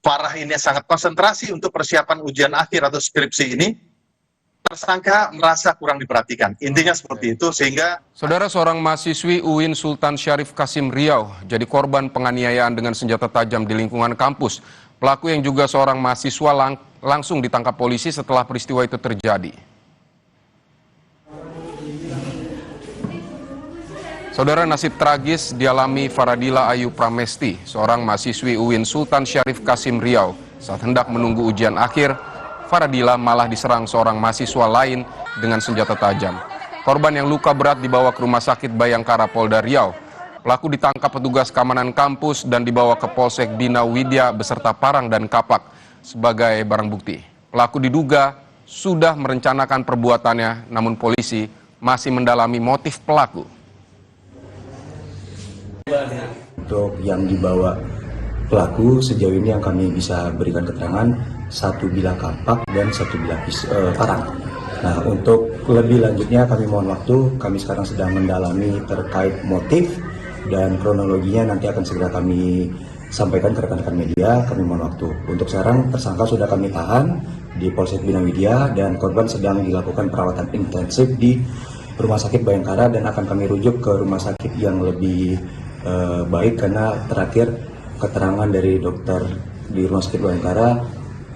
Farah ini sangat konsentrasi untuk persiapan ujian akhir atau skripsi ini, tersangka merasa kurang diperhatikan. Intinya seperti itu, sehingga... Saudara, seorang mahasiswi UIN Sultan Syarif Kasim Riau jadi korban penganiayaan dengan senjata tajam di lingkungan kampus. Pelaku yang juga seorang mahasiswa langsung ditangkap polisi setelah peristiwa itu terjadi. Saudara, nasib tragis dialami Faradila Ayu Pramesti, seorang mahasiswi UIN Sultan Syarif Kasim Riau. Saat hendak menunggu ujian akhir, Faradila malah diserang seorang mahasiswa lain dengan senjata tajam. Korban yang luka berat dibawa ke Rumah Sakit Bayangkara Polda Riau. Pelaku ditangkap petugas keamanan kampus dan dibawa ke Polsek Bina Widya beserta parang dan kapak sebagai barang bukti. Pelaku diduga sudah merencanakan perbuatannya, namun polisi masih mendalami motif pelaku. Untuk yang dibawa pelaku sejauh ini yang kami bisa berikan keterangan, satu bilah kapak dan satu bilah parang. Nah, untuk lebih lanjutnya kami mohon waktu, kami sekarang sedang mendalami terkait motif dan kronologinya nanti akan segera kami sampaikan ke rekan-rekan media. Kami mohon waktu. Untuk sekarang tersangka sudah kami tahan di Polsek Bina Widya dan korban sedang dilakukan perawatan intensif di Rumah Sakit Bayangkara dan akan kami rujuk ke rumah sakit yang lebih baik karena terakhir keterangan dari dokter di Rumah Sakit Bayangkara,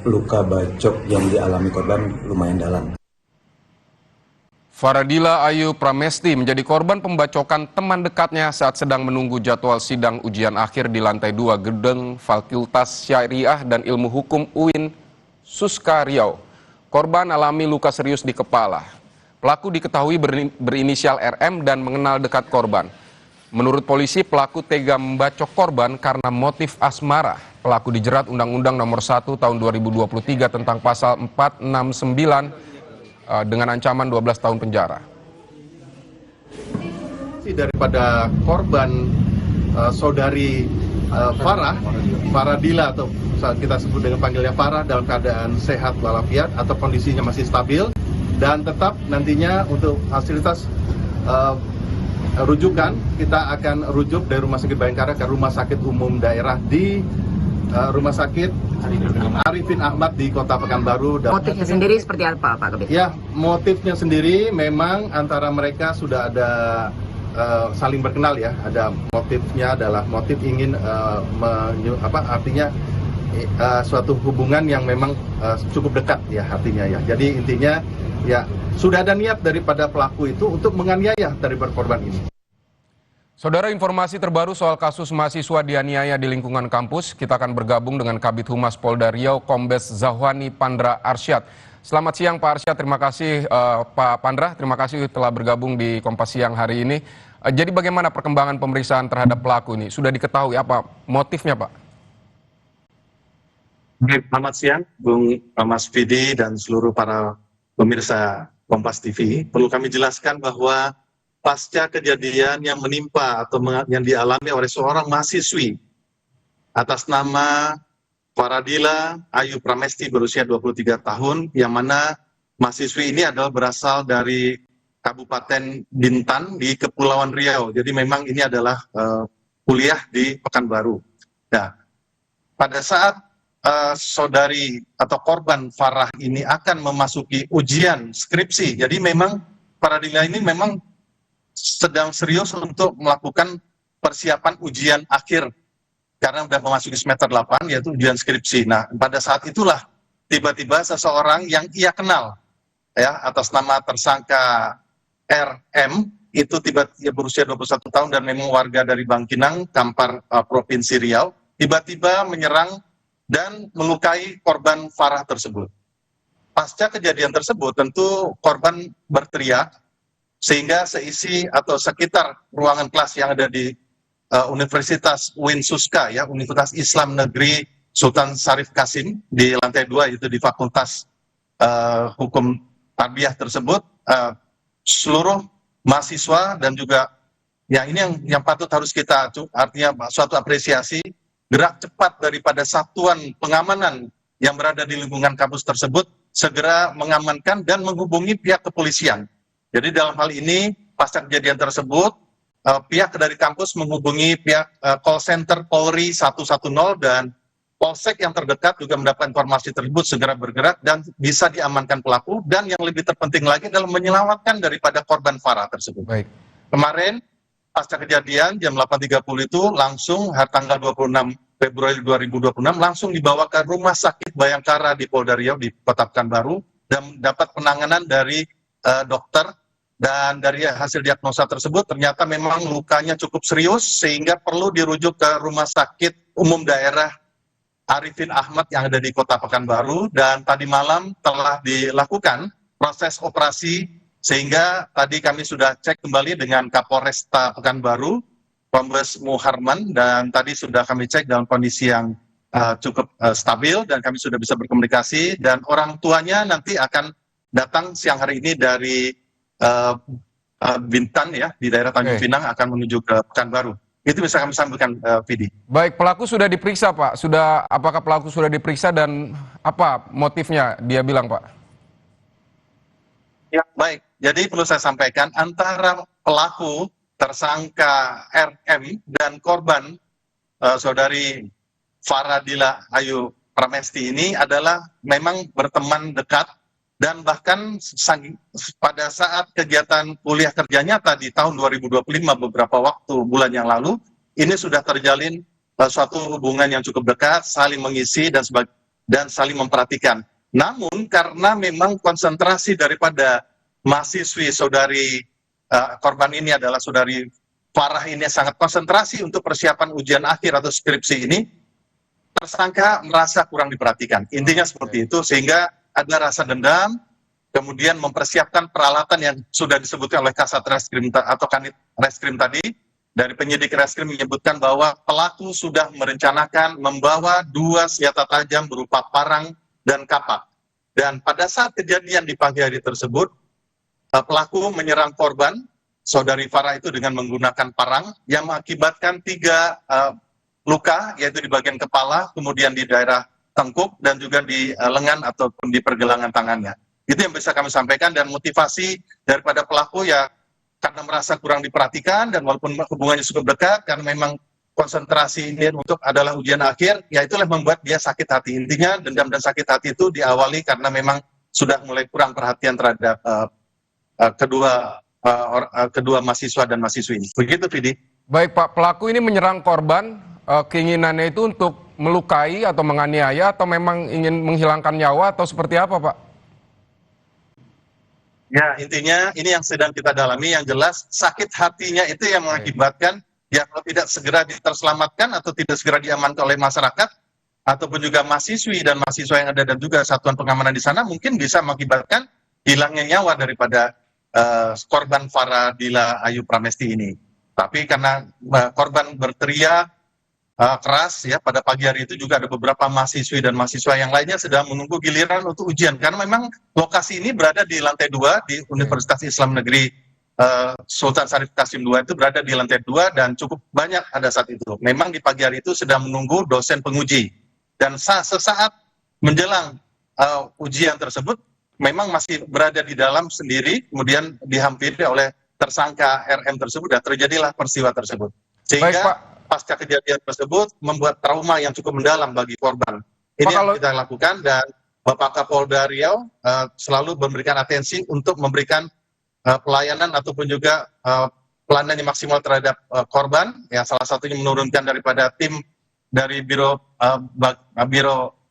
luka bacok yang dialami korban lumayan dalam. Faradila Ayu Pramesti menjadi korban pembacokan teman dekatnya saat sedang menunggu jadwal sidang ujian akhir di lantai 2 gedung Fakultas Syariah dan Ilmu Hukum UIN Suska Riau. Korban alami luka serius di kepala. Pelaku diketahui berinisial RM dan mengenal dekat korban. Menurut polisi, pelaku tega membacok korban karena motif asmara. Pelaku dijerat Undang-Undang Nomor 1 Tahun 2023 tentang Pasal 469 dengan ancaman 12 tahun penjara. Daripada korban saudari Faradila atau kita sebut dengan panggilnya Farah, dalam keadaan sehat walafiat atau kondisinya masih stabil, dan tetap nantinya untuk fasilitas rujukan kita akan rujuk dari Rumah Sakit Bayangkara ke Rumah Sakit Umum Daerah di Rumah Sakit Arifin Ahmad di Kota Pekanbaru. Motifnya sendiri seperti apa, Pak Kabit? Ya, motifnya sendiri memang antara mereka sudah ada saling berkenal ya. Ada motifnya adalah motif ingin artinya suatu hubungan yang memang cukup dekat ya artinya ya. Jadi intinya ya sudah ada niat daripada pelaku itu untuk menganiaya dari korban ini. Saudara, informasi terbaru soal kasus mahasiswa dianiaya di lingkungan kampus, kita akan bergabung dengan Kabid Humas Polda Riau, Kombes Zahwani Pandra Arsyad. Selamat siang Pak Arsyad, terima kasih Pak Pandra, terima kasih telah bergabung di Kompas Siang hari ini. Jadi bagaimana perkembangan pemeriksaan terhadap pelaku ini? Sudah diketahui apa motifnya, Pak? Selamat siang, Bung Mas Vidi dan seluruh para pemirsa Kompas TV. Perlu kami jelaskan bahwa pasca kejadian yang menimpa atau yang dialami oleh seorang mahasiswi atas nama Faradila Ayu Pramesti berusia 23 tahun, yang mana mahasiswi ini adalah berasal dari Kabupaten Bintan di Kepulauan Riau. Jadi memang ini adalah kuliah di Pekanbaru. Nah, pada saat saudari atau korban Farah ini akan memasuki ujian skripsi, jadi memang Faradila ini memang sedang serius untuk melakukan persiapan ujian akhir karena sudah memasuki semester 8 yaitu ujian skripsi. Nah, pada saat itulah tiba-tiba seseorang yang ia kenal ya atas nama tersangka RM itu tiba-tiba berusia 21 tahun dan memang warga dari Bangkinang, Kampar, Provinsi Riau, tiba-tiba menyerang dan melukai korban Farah tersebut. Pasca kejadian tersebut tentu korban berteriak sehingga seisi atau sekitar ruangan kelas yang ada di Universitas UIN Suska ya, Universitas Islam Negeri Sultan Syarif Kasim di lantai 2 itu di Fakultas Hukum Tarbiyah tersebut, seluruh mahasiswa dan juga ya ini yang patut harus kita artinya suatu apresiasi gerak cepat daripada satuan pengamanan yang berada di lingkungan kampus tersebut segera mengamankan dan menghubungi pihak kepolisian. Jadi dalam hal ini pasca kejadian tersebut pihak dari kampus menghubungi pihak call center Polri 110 dan polsek yang terdekat juga mendapat informasi tersebut segera bergerak dan bisa diamankan pelaku, dan yang lebih terpenting lagi adalah menyelamatkan daripada korban Farah tersebut. Baik. Kemarin pasca kejadian jam 8.30 itu langsung tanggal 26 Februari 2026 langsung dibawa ke Rumah Sakit Bayangkara di Polda Riau di Kota Pekanbaru dan dapat penanganan dari dokter, dan dari hasil diagnosa tersebut ternyata memang lukanya cukup serius sehingga perlu dirujuk ke Rumah Sakit Umum Daerah Arifin Ahmad yang ada di Kota Pekanbaru, dan tadi malam telah dilakukan proses operasi sehingga tadi kami sudah cek kembali dengan Kapolresta Pekanbaru, Kombes Muharman, dan tadi sudah kami cek dalam kondisi yang cukup stabil dan kami sudah bisa berkomunikasi, dan orang tuanya nanti akan datang siang hari ini dari Bintan ya, di daerah Tanjung Pinang akan menuju ke Pekanbaru. Itu bisa kami sampaikan, Vidi. Baik, pelaku sudah diperiksa, Pak. Apakah pelaku sudah diperiksa dan apa motifnya dia bilang, Pak? Ya, baik. Jadi perlu saya sampaikan, antara pelaku tersangka RM dan korban saudari Faradila Ayu Pramesti ini adalah memang berteman dekat, dan bahkan pada saat kegiatan kuliah kerja nyata di tahun 2025 beberapa bulan yang lalu, ini sudah terjalin suatu hubungan yang cukup dekat, saling mengisi dan saling memperhatikan. Namun karena memang konsentrasi daripada mahasiswi saudari korban ini adalah saudari Farah ini sangat konsentrasi untuk persiapan ujian akhir atau skripsi ini, tersangka merasa kurang diperhatikan. Intinya seperti itu, sehingga ada rasa dendam, kemudian mempersiapkan peralatan yang sudah disebutkan oleh Kasat Reskrim atau Kanit Reskrim tadi. Dari penyidik Reskrim menyebutkan bahwa pelaku sudah merencanakan membawa 2 senjata tajam berupa parang dan kapak. Dan pada saat kejadian di pagi hari tersebut, pelaku menyerang korban, saudari Farah itu dengan menggunakan parang yang mengakibatkan 3 luka, yaitu di bagian kepala, kemudian di daerah tengkuk, dan juga di lengan ataupun di pergelangan tangannya. Itu yang bisa kami sampaikan, dan motivasi daripada pelaku ya karena merasa kurang diperhatikan, dan walaupun hubungannya cukup dekat, karena memang konsentrasi ini untuk adalah ujian akhir, ya itulah membuat dia sakit hati. Intinya dendam dan sakit hati itu diawali karena memang sudah mulai kurang perhatian terhadap kedua mahasiswa dan mahasiswi ini. Begitu, Vidi. Baik, Pak. Pelaku ini menyerang korban, keinginannya itu untuk melukai atau menganiaya, atau memang ingin menghilangkan nyawa, atau seperti apa, Pak? Ya, intinya ini yang sedang kita dalami. Yang jelas sakit hatinya itu yang mengakibatkan ya kalau tidak segera terselamatkan atau tidak segera diamankan oleh masyarakat ataupun juga mahasiswi dan mahasiswa yang ada dan juga satuan pengamanan di sana, mungkin bisa mengakibatkan hilangnya nyawa daripada korban Faradila Ayu Pramesti ini. Tapi karena korban berteriak keras ya pada pagi hari itu, juga ada beberapa mahasiswi dan mahasiswa yang lainnya sedang menunggu giliran untuk ujian, karena memang lokasi ini berada di lantai 2 di Universitas Islam Negeri Sultan Syarif Qasim II, itu berada di lantai 2 dan cukup banyak pada saat itu. Memang di pagi hari itu sedang menunggu dosen penguji, dan sesaat menjelang ujian tersebut memang masih berada di dalam sendiri, kemudian dihampiri oleh tersangka RM tersebut, dan terjadilah peristiwa tersebut. Sehingga Baik, Pak. pasca kejadian tersebut membuat trauma yang cukup mendalam bagi korban. Ini yang kita lakukan, dan Bapak Kapolda Riau selalu memberikan atensi untuk memberikan pelayanan ataupun juga pelayanan yang maksimal terhadap korban. Ya, salah satunya menurunkan daripada tim dari Biro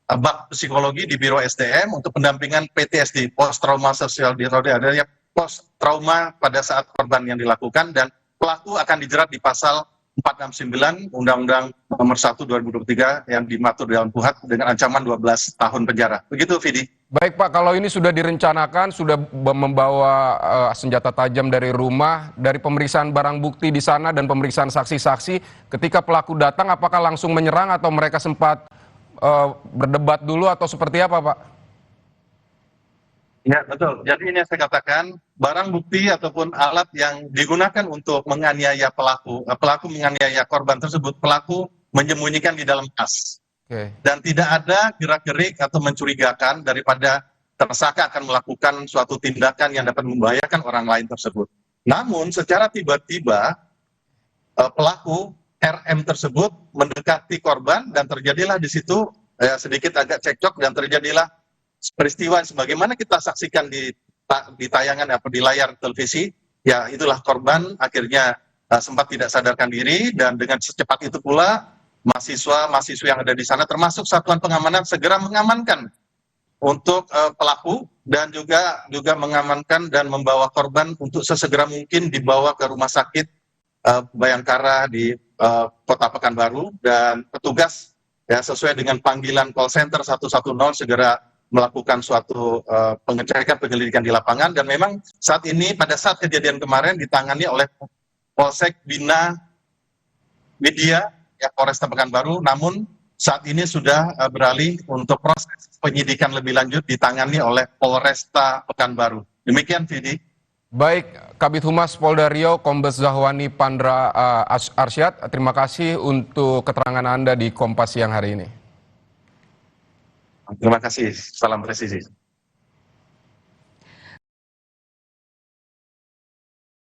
Bak Psikologi di Biro SDM untuk pendampingan PTSD, post trauma sosial disorder, adanya post trauma pada saat korban yang dilakukan, dan pelaku akan dijerat di pasal 469 Undang-Undang Nomor 1 2023 yang dimatur dalam KUHP dengan ancaman 12 tahun penjara. Begitu, Vidi. Baik, Pak, kalau ini sudah direncanakan, sudah membawa senjata tajam dari rumah, dari pemeriksaan barang bukti di sana dan pemeriksaan saksi-saksi, ketika pelaku datang apakah langsung menyerang atau mereka sempat berdebat dulu atau seperti apa, Pak? Ya, betul. Jadi ini yang saya katakan, barang bukti ataupun alat yang digunakan untuk menganiaya pelaku menganiaya korban tersebut, pelaku menyembunyikan di dalam tas. Dan tidak ada gerak-gerik atau mencurigakan daripada tersangka akan melakukan suatu tindakan yang dapat membahayakan orang lain tersebut. Namun secara tiba-tiba pelaku RM tersebut mendekati korban dan terjadilah di situ sedikit agak cekcok dan terjadilah peristiwa sebagaimana kita saksikan di tayangan di layar televisi. Ya, itulah korban akhirnya sempat tidak sadarkan diri, dan dengan secepat itu pula mahasiswa yang ada di sana termasuk satuan pengamanan segera mengamankan untuk pelaku dan juga mengamankan dan membawa korban untuk sesegera mungkin dibawa ke rumah sakit Bayangkara di Kota Pekanbaru, dan petugas ya sesuai dengan panggilan call center 110 segera melakukan suatu pengecekan penyelidikan di lapangan, dan memang saat ini pada saat kejadian kemarin ditangani oleh Polsek Bina Media ya Polresta Pekanbaru, namun saat ini sudah beralih untuk proses penyidikan lebih lanjut ditangani oleh Polresta Pekanbaru. Demikian, Vidi. Baik, Kabid Humas Polda Riau, Kombes Zahwani Pandra Arsyad, terima kasih untuk keterangan Anda di Kompas siang hari ini. Terima kasih, salam presisi.